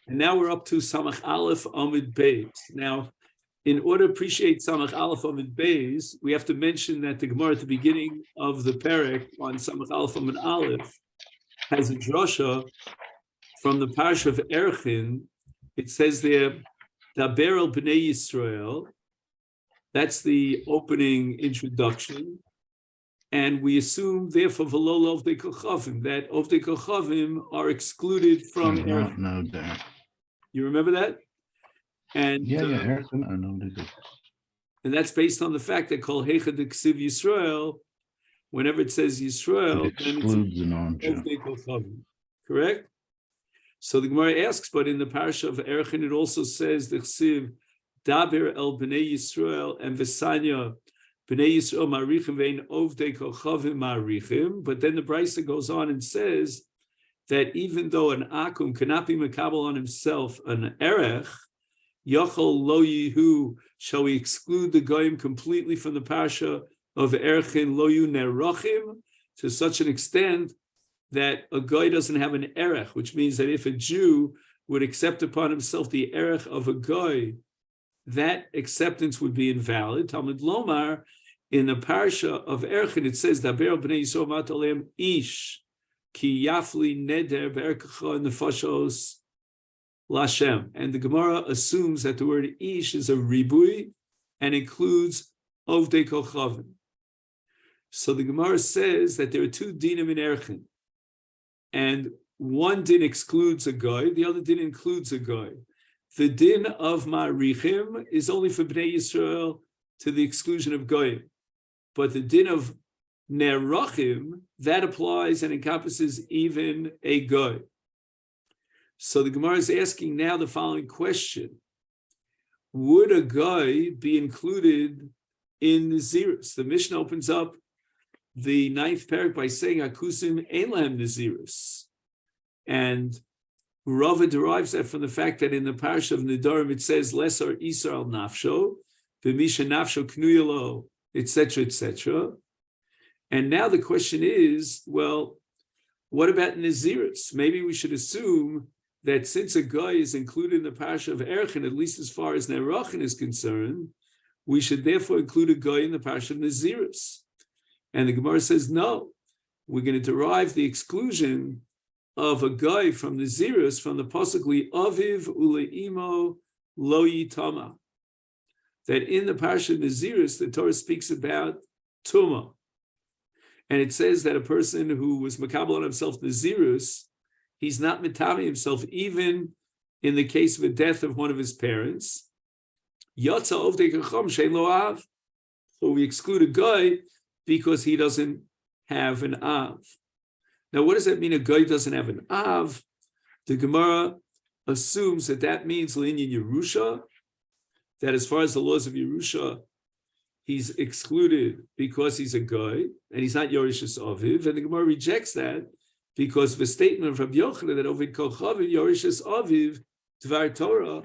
And now we're up to Samach Aleph Amid Beis. Now, in order to appreciate Samach Aleph Amid Beis, we have to mention that the Gemara at the beginning of the Perek on Samach Aleph Amid Aleph has a drasha from the Parsha of Erchin. It says there, Daber el Bnei Yisrael. That's the opening introduction. And we assume, therefore, V'lo Ovdei Kochavim, that Ovdei Kochavim are excluded from Erchin. No, that. You remember that? And Erchin, I know that. And that's based on the fact that Kol Heicha D'Ksiv Yisrael, whenever it says Yisrael, it excludes the non-Jew. Correct? So the Gemara asks, but in the parasha of Erchin, it also says the Chsiv Daber el Bnei Yisrael and Vesanya Bnei Yisrael Marichim Vein Ovdei Kochavim Marichim. But then the Brisa goes on and says that even though an akum cannot be makabel on himself an erech, Yachol lo yihu, shall we exclude the goyim completely from the parasha of Erchin lo yu nerachim, to such an extent that a goy doesn't have an erech, which means that if a Jew would accept upon himself the erech of a goy, that acceptance would be invalid. Talmud Lomar, in the parasha of Erchin, it says, Daber b'nei Yisrael matolem ish, ki yafli neder be'erkecha nefashos Lashem. And the Gemara assumes that the word ish is a ribui and includes ovdei kochavim. So the Gemara says that there are two dinim in Erchin. And one din excludes a goy, the other din includes a goy. The din of Ma'arichim is only for Bnei Yisrael to the exclusion of goyim. But the din of Nerachim, that applies and encompasses even a goy. So the Gemara is asking now the following question. Would a goy be included in Nazirus? The Mishnah opens up the 9th parak by saying Akusim ein lahem Nazirus. And Rava derives that from the fact that in the parasha of Nedarim it says Lesar Isar al Nafsho, B'misha Nafsho Knuyalo, etc., etc. And now the question is, well, what about Nazirus? Maybe we should assume that since a guy is included in the parasha of Erchin, at least as far as Nerachin is concerned, we should therefore include a guy in the parasha of Nazirus. And the Gemara says, no, we're going to derive the exclusion of a guy from Nazirus from the pasuk li aviv uleimo lo yitama. That in the parasha of Nazirus, the Torah speaks about Tumah. And it says that a person who was makabel on himself Nazirus, he's not mitami himself, even in the case of a death of one of his parents. Yatsa ovdei kacham shein lo av. So we exclude a guy because he doesn't have an av. Now, what does that mean? A guy doesn't have an av. The Gemara assumes that that means linyan Yerusha, that as far as the laws of Yerusha, he's excluded because he's a guy and he's not Yorishus Aviv. And the Gemara rejects that because of a statement of Rabbi Yochanan that Ovid Kochavim Yorishus Aviv Dvar Torah,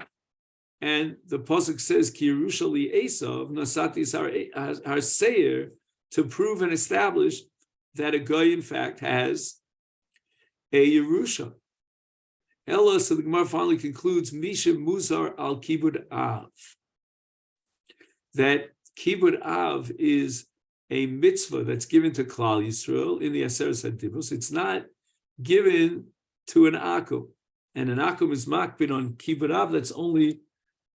and the pasuk says Ki Yerusha li Esav Nasatis Har Seir, to prove and establish that a guy in fact has a Yerusha. Ella, so the Gemara finally concludes Misha Muzar al Kibud Av, that Kibud Av is a mitzvah that's given to Klal Yisrael in the Aseret HaDivros. It's not given to an akum, and an akum is makbid on Kibud Av. That's only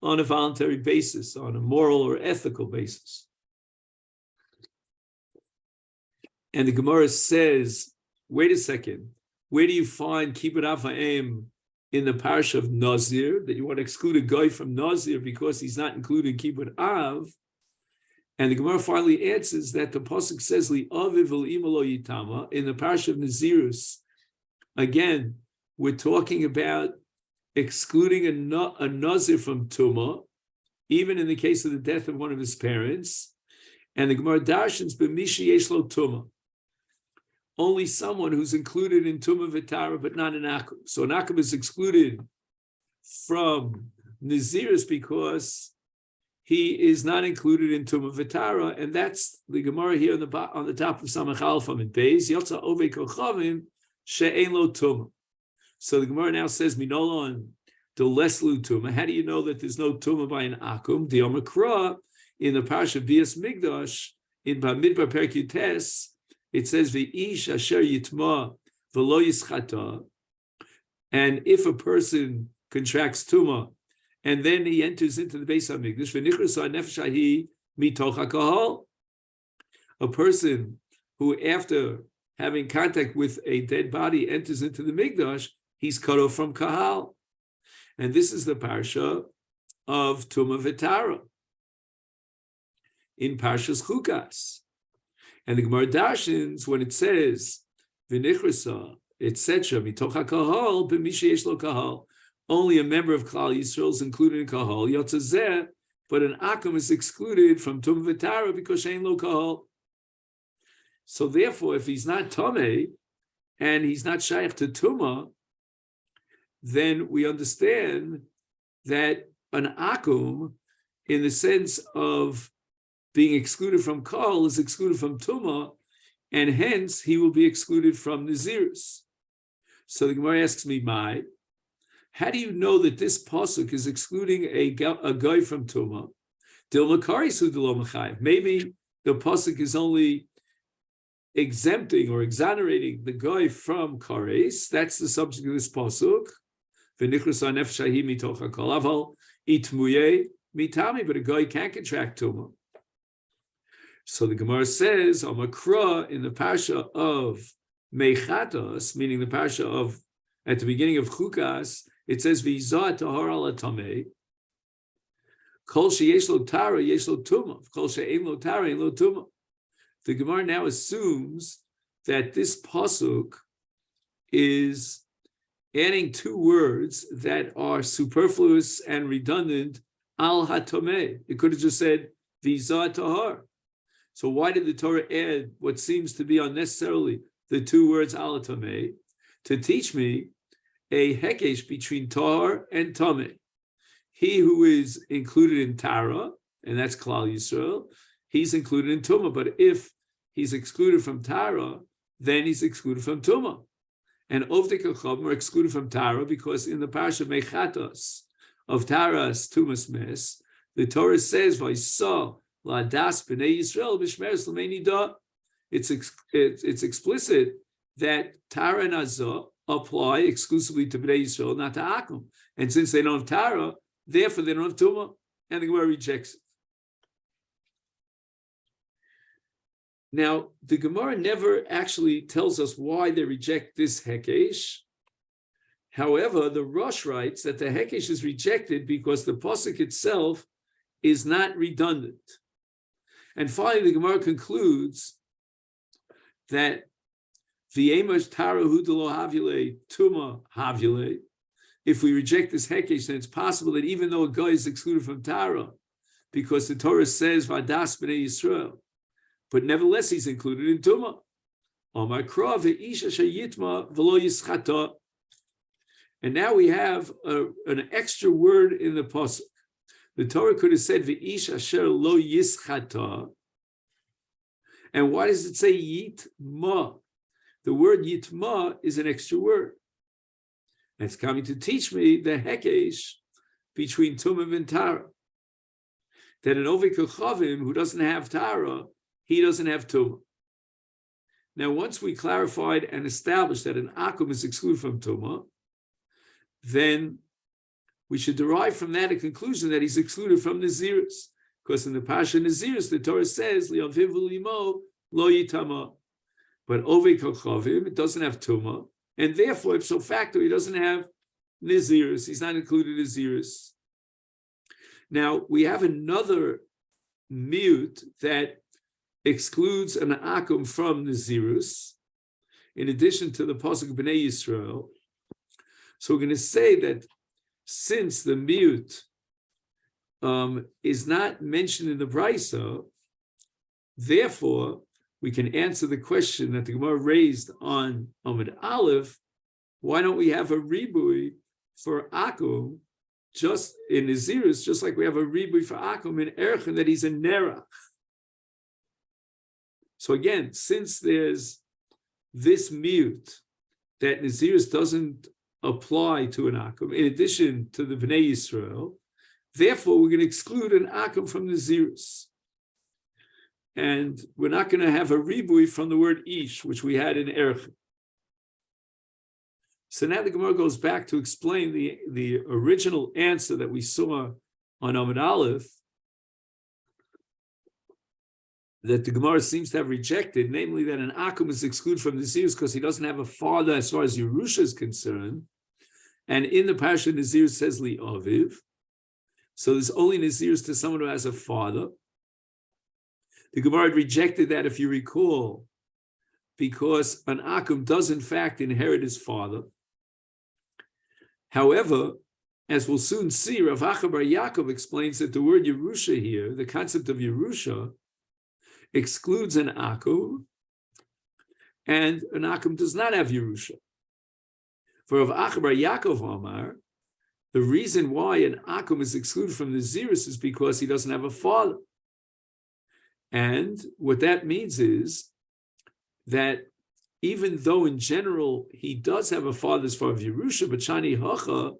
on a voluntary basis, on a moral or ethical basis. And the Gemara says, wait a second, where do you find Kibud Av Ha'em in the parasha of Nazir, that you want to exclude a guy from Nazir because he's not included in Kibud Av? And the Gemara finally answers that the pasuk says, Li aviv v'l'imo lo yitama, in the parasha of Nazirus. Again, we're talking about excluding a Nazir from Tumah, even in the case of the death of one of his parents. And the Gemara darshans b'mishi yesh lo Tumah, only someone who's included in Tumah V'Tara, but not an Akum. So an Akum is excluded from Nazirus because he is not included in Tumah V'Tara, and that's the Gemara here on the top of Samach Aleph Amid Beis, Yotza Ovei Kochavim She'ein Lo Tumah. So the Gemara now says, Minolon, the leslu tuma. How do you know that there's no tuma by an akum? The omakra in the parsha of Bias Migdash in Bamidbar Perkutes, it says v'ish asher yitma v'lo yischata. And if a person contracts tuma and then he enters into the Beis Hamikdash, v'nichrasa nefesh hahi mitoch hakahal, a person who after having contact with a dead body enters into the Mikdash, he's cut off from kahal. And this is the parsha of Tuma V'Tara in Parshas Chukas. And the Gemara darshins, when it says V'nichrasa, etc., mitoch hakahal b'misha yesh lo kahal, only a member of Klal Yisrael is included in kahal, yotzazeh, but an akum is excluded from Tuma V'Tara because shein lo kahal. So therefore, if he's not Tomei and he's not shaykh to Tuma, then we understand that an akum, in the sense of being excluded from Kol, is excluded from Tuma, and hence he will be excluded from Nazirus. So the Gemara asks me, how do you know that this pasuk is excluding a guy from Tuma? Maybe the pasuk is only exempting or exonerating the guy from kares. That's the subject of this pasuk. But a guy can't contract tuma. So the Gemara says, Amakra in the parsha of Mechatos, meaning the parsha of at the beginning of Chukas, it says V'izah tahar ala tamei. Kol sheyesh lo tara yesh lo tuma. Kol she'ein lo tara ein lo tuma. The Gemara now assumes that this pasuk is adding two words that are superfluous and redundant, al hatomeh. It could have just said v'izah tahar. So why did the Torah add what seems to be unnecessarily the two words al hatomeh? To teach me a hekesh between tahar and tameh. He who is included in Tara, and that's Klal Yisrael, he's included in Tumah, but if he's excluded from Tara, then he's excluded from Tumah. And Ovdei Kachavim are excluded from Tara because in the Parsha Mechatos of Tara's Tumas Mes, the Torah says, Vaysa la'adas b'nei Yisrael b'shmeres l'mei nida. It's explicit that Tara and Azah apply exclusively to b'nei Yisrael, not to Akum. And since they don't have Tara, therefore they don't have Tumah, and the Gemara rejects it. Now, the Gemara never actually tells us why they reject this Hekesh. However, the Rosh writes that the Hekesh is rejected because the Pasuk itself is not redundant. And finally, the Gemara concludes that V'yemosh Tara Hudalo Havile Tuma Havile. If we reject this Hekesh, then it's possible that even though a guy is excluded from Tara, because the Torah says Vadas B'nei Yisrael, but nevertheless he's included in Tumah. And now we have an extra word in the pasuk. The Torah could have said V'ish asher lo yischata. And why does it say yitma? The word yitma is an extra word. And it's coming to teach me the hekesh between Tumah and Tara. That an Ovei Kachavim who doesn't have Tara, he doesn't have Tumah. Now, once we clarified and established that an Akum is excluded from Tumah, then we should derive from that a conclusion that he's excluded from Nazirus. Because in the Pasha Nazirus, the Torah says, Li'aviv v'limo lo yitama. But Ovei Kachavim, it doesn't have Tumah, and therefore, ipso facto, he doesn't have Nazirus. He's not included in Nazirus. Now, we have another mute that excludes an akum from Nazirus, in addition to the pasuk B'nei Yisrael. So we're going to say that since the mute is not mentioned in the Brisa, therefore we can answer the question that the Gemara raised on Amud Aleph. Why don't we have a ribui for akum just in Nazirus, just like we have a ribui for akum in Erchen, that he's a nerach? So again, since there's this mute that Nazirus doesn't apply to an akum in addition to the Bnei Yisrael. Therefore, we're going to exclude an akum from the Nazirus. And we're not going to have a ribui from the word ish, which we had in Erech. So now the Gemara goes back to explain the original answer that we saw on Amud Aleph, that the Gemara seems to have rejected, namely that an akum is excluded from the Nazirus because he doesn't have a father as far as Yerusha is concerned. And in the Parsha, Nazir says Li Aviv. So there's only Nazirus to someone who has a father. The Gemara had rejected that, if you recall, because an akum does in fact inherit his father. However, as we'll soon see, Rav Acha bar Yaakov explains that the word Yerusha here, the concept of Yerusha, excludes an akum, and an akum does not have Yerusha. For Rav Acha bar Yaakov Amar, the reason why an akum is excluded from the Nazirus is because he doesn't have a father. And what that means is that even though in general he does have a father as far as Yerusha, but Shani Hacha,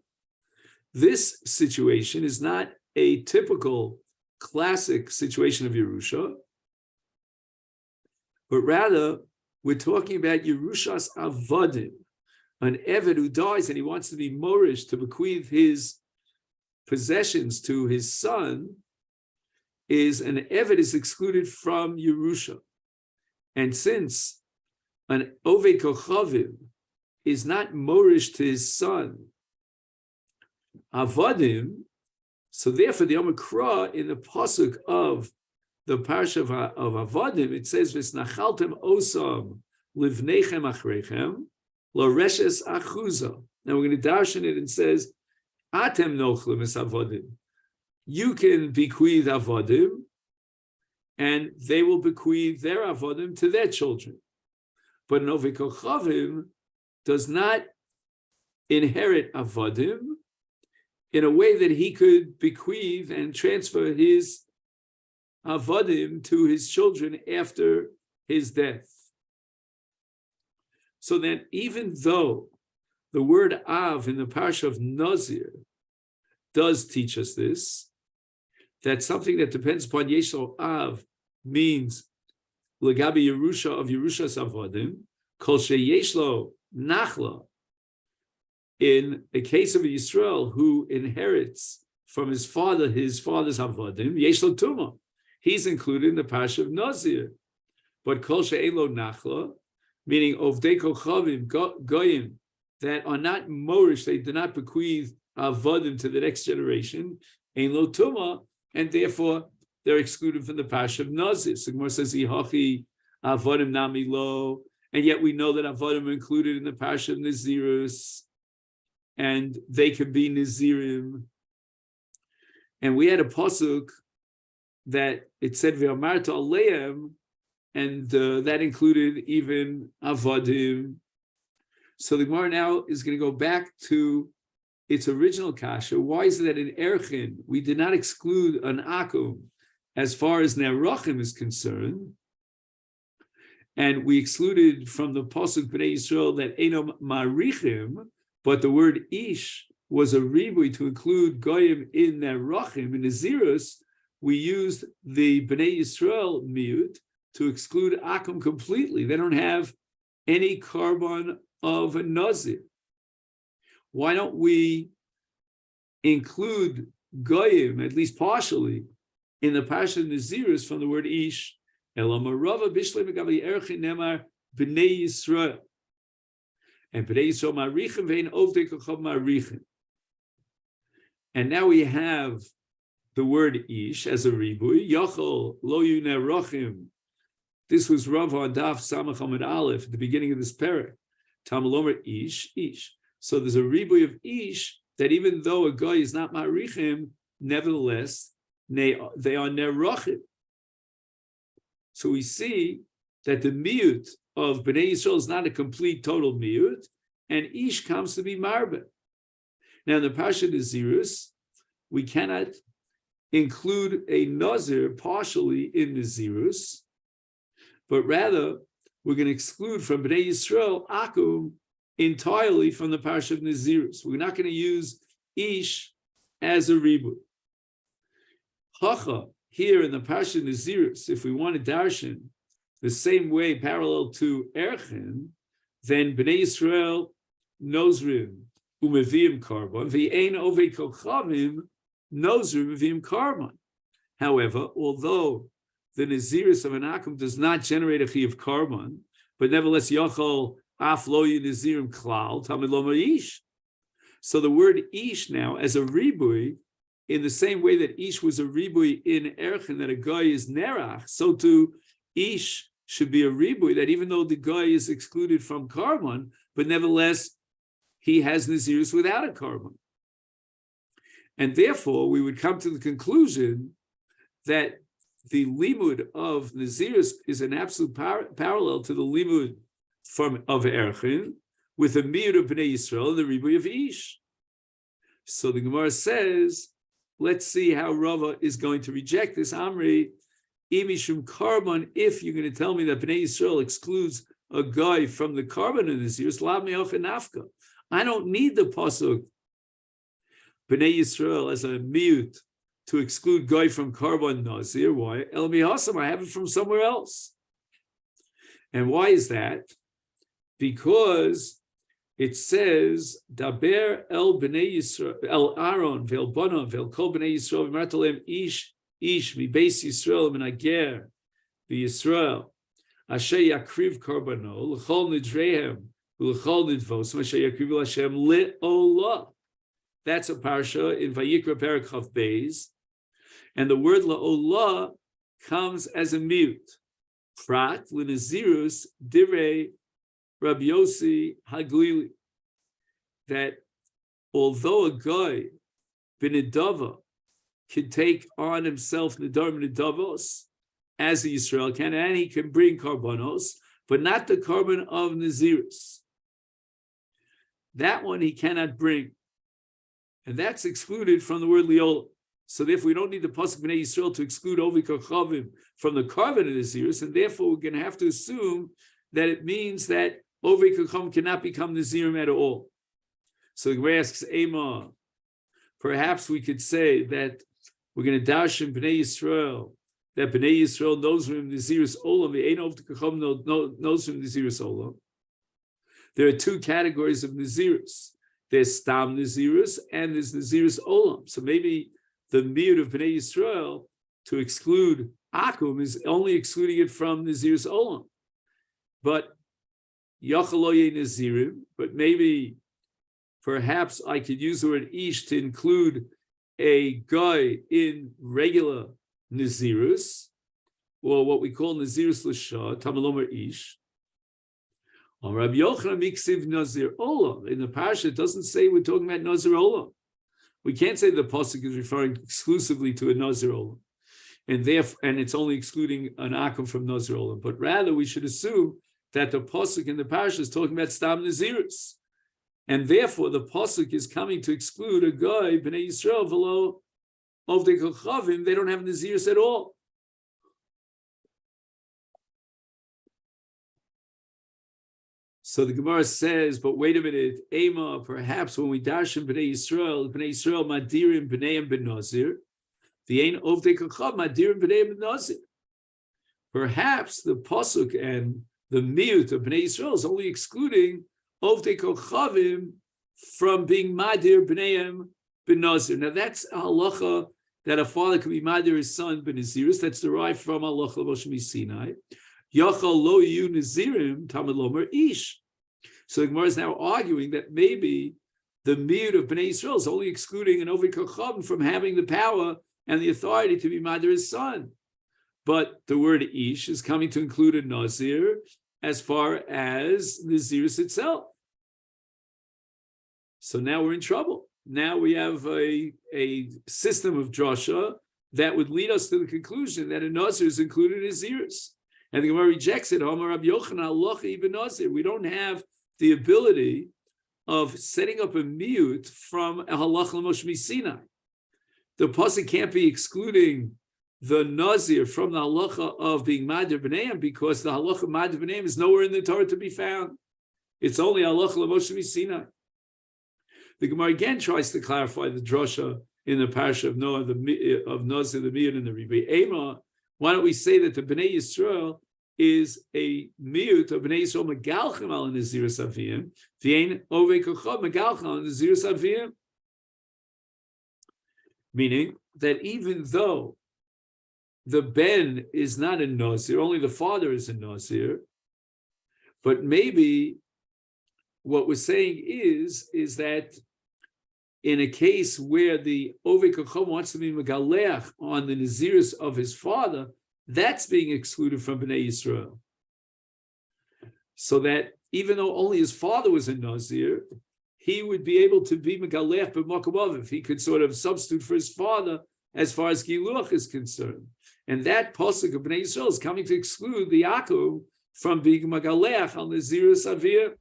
this situation is not a typical classic situation of Yerusha, but rather we're talking about Yerushas Avadim, an Eved who dies and he wants to be Morish, to bequeath his possessions to his son, is an Eved is excluded from Yerusha. And since an Oved Kochavim is not Morish to his son, Avadim, so therefore the Yom Kra in the pasuk of the parsha of Avadim, it says, "V'snachaltem osam livnechem achrechem l'reshes achuza." Now we're going to darshan it and says, "Atem nochlim es Avadim." You can bequeath Avadim, and they will bequeath their Avadim to their children. But an Oved Kochavim does not inherit Avadim in a way that he could bequeath and transfer his Avadim to his children after his death. So that even though the word Av in the parsha of Nazir does teach us this, that something that depends upon Yeshlo Av means Legabi Yerusha of Yerushas Avadim, Kol Sheyeshlo Nachla, in a case of Yisrael who inherits from his father's Avadim, Yeshlo Tuma. He's included in the Parsha of Nazir. But Kol She'elo Nachla, meaning Ovdei Kochavim, Goyim, that are not Morish, they do not bequeath Avadim to the next generation, Ein Lo Tuma, and therefore they're excluded from the Parsha of Nazir. So Gemara says, Ihachi Avadim Nami Lo, and yet we know that Avadim are included in the Parsha of Nazirus, and they can be Nazirim. And we had a pasuk that it said Ve'amarta Aleim, and that included even Avadim. So the Gemara now is going to go back to its original kasha. Why is it that in Erchin we did not exclude an akum as far as Nerachim is concerned, and we excluded from the pasuk Bnei Yisrael that Enom Marichim, but the word Ish was a ribui to include Goyim in Nerachim, in Nazirus? We used the Bnei Yisrael miut to exclude akum completely. They don't have any carbon of a Nazir. Why don't we include Goyim, at least partially, in the Parsha Nazirus from the word Ish? Elamarava bishlei megavi erchin nemar Bnei Yisrael. And Bnei Yisrael marichem vein ovdei kochav marichem. And now we have the word Ish as a ribui. Yochel lo yu nerachim. This was Rav on Daf Samach Amud Aleph at the beginning of this parak. Tamalomer Ish, Ish. So there's a ribui of Ish that even though a guy is not Marichim, nevertheless, they are Nerachim. So we see that the miut of Bnei Yisrael is not a complete total miut, and Ish comes to be Marbe. Now in the Parsha Nazirus, we cannot include a Nazir partially in Nazirus, but rather we're going to exclude from Bnei Yisrael akum entirely from the parsha of Nazirus. We're not going to use ish as a ribui. Hacha, here in the parsha of Nazirus, if we want to darshan the same way parallel to Erchin, then Bnei Yisrael nozrim umeviim karban v'ein ovei kochavim nozrim umeviim karban. However, although the Nazirus of Anakum does not generate a chi of karban, but nevertheless Yochel af lo Nazirim klal tamid lo ish. So the word ish now as a ribui, in the same way that ish was a ribui in Erchin, that a guy is nerach, so too ish should be a ribui, that even though the guy is excluded from karban, but nevertheless he has Nazirus without a karban. And therefore we would come to the conclusion that the limud of Nazirus is an absolute parallel to the limud of Erchin, with a miyud of Bnei Yisrael and the ribui of ish. So the Gemara says, let's see how Rava is going to reject this. Amri, imishum karban, if you're going to tell me that Bnei Yisrael excludes a guy from the karban of Nazirus, lav me'ocha nafka. I don't need the pasuk Bnei Yisrael as a miyut to exclude guy from karban Nazir. Why? El mihasam, I have it from somewhere else. And why is that? Because it says, Daber el bnei Yisrael, el Aaron, ve'el Bonav, ve'el kol bnei Yisrael, v'martalem ish mi beis Yisrael, v'nager v'Yisrael, asher yakriv karbano, l'chol nidrehem, l'chol nidvos, asher yakriv l'Hashem le'olah. That's a parsha in Vayikra Perek Chav Beis, and the word le'olah comes as a mute. Prat l'nazirus direi Rabbi Yossi Haglili, that although a guy b'nedava can take on himself nedar b'nedavos as a Yisrael can, and he can bring karbanos, but not the carbon of Nazirus. That one he cannot bring, and that's excluded from the word liol. So therefore, we don't need the pasuk b'nei Yisrael to exclude ovi kachavim from the carbon of Nazirus, and therefore we're going to have to assume that it means that Ovei Kacham cannot become Nazirim at all. So the Gemara asks, Ema, perhaps we could say that we're going to dash in Bnei Yisrael, that Bnei Yisrael knows from Nazirus Olam, the Ein Ovei Kacham knows from Nazirus Olam. There are two categories of Nazirus. There's Stam Nazirus and there's Nazirus Olam. So maybe the miyud of Bnei Yisrael to exclude Akum is only excluding it from Nazirus Olam. But Yachaloye Nazirim, but maybe perhaps I could use the word ish to include a guy in regular Nazirus, or what we call Nazirus L'Shah, Tamalomer Ish. On Rabbi Yochanan Miksiv Nazir Olam. In the parsha, it doesn't say we're talking about Nazir Olam. We can't say the pasuk is referring exclusively to a Nazir Olam, and it's only excluding an Akum from Nazir Olam. But rather, we should assume that the pasuk in the parsha is talking about Stam Nazirus, and therefore the pasuk is coming to exclude a guy Bnei Yisrael v'lo Ovdei Kochavim. They don't have Nazirus at all. So the Gemara says, but wait a minute, Ema, perhaps when we dash in Bnei Yisrael Madirim Bneiim Ben Nazir, the Ein Ovdei Kochav Madirim Bneiim Ben Nazir. Perhaps the pasuk and the miyut of Bnei Yisrael is only excluding Ovdei Kochavim from being Madir Bneiim Ben Nazir. Now that's a halacha that a father can be Madir his son Ben Nazirus. That's derived from halacha Moshe Sinai. Yachal lo yu Nazirim Tamid Lomer Ish. So the Gemara is now arguing that maybe the miyut of Bnei Yisrael is only excluding an Ovdei Kochavim from having the power and the authority to be Madir his son. But the word Ish is coming to include a Nazir as far as Nazirus itself. So now we're in trouble. Now we have a system of drasha that would lead us to the conclusion that a Nazir is included in Nazirus. And the Gemara rejects it. Amar Rabbi Yochanan, halacha ibn Nazir. We don't have the ability of setting up a miyut from a halacha l'Moshe Sinai. The pasuk can't be excluding the Nazir from the halacha of being Madir B'neiim because the halacha of Madir B'neiim is nowhere in the Torah to be found. It's only halacha l'Moshe Sinai. The Gemara again tries to clarify the drasha in the parasha of Noah, of Nazir, the Miyud, and the Ribi Ema. Why don't we say that the Bnei Yisrael is a miyut of Bnei Yisrael megalchem al Nazirus Aviyim, v'ein ovei kochov megalchem al Nazirus Aviyim? Meaning that even though the ben is not a Nazir, only the father is a Nazir, but maybe what we're saying is that in a case where the Ovei Kochom wants to be Megaleach on the Nazirus of his father, that's being excluded from Bnei Yisrael. So that even though only his father was a Nazir, he would be able to be Megaleach b'Makom if he could sort of substitute for his father as far as Giluach is concerned. And that pasuk of Bnei Yisrael is coming to exclude the Yaakov from being Megaleach on Nazirus Avir.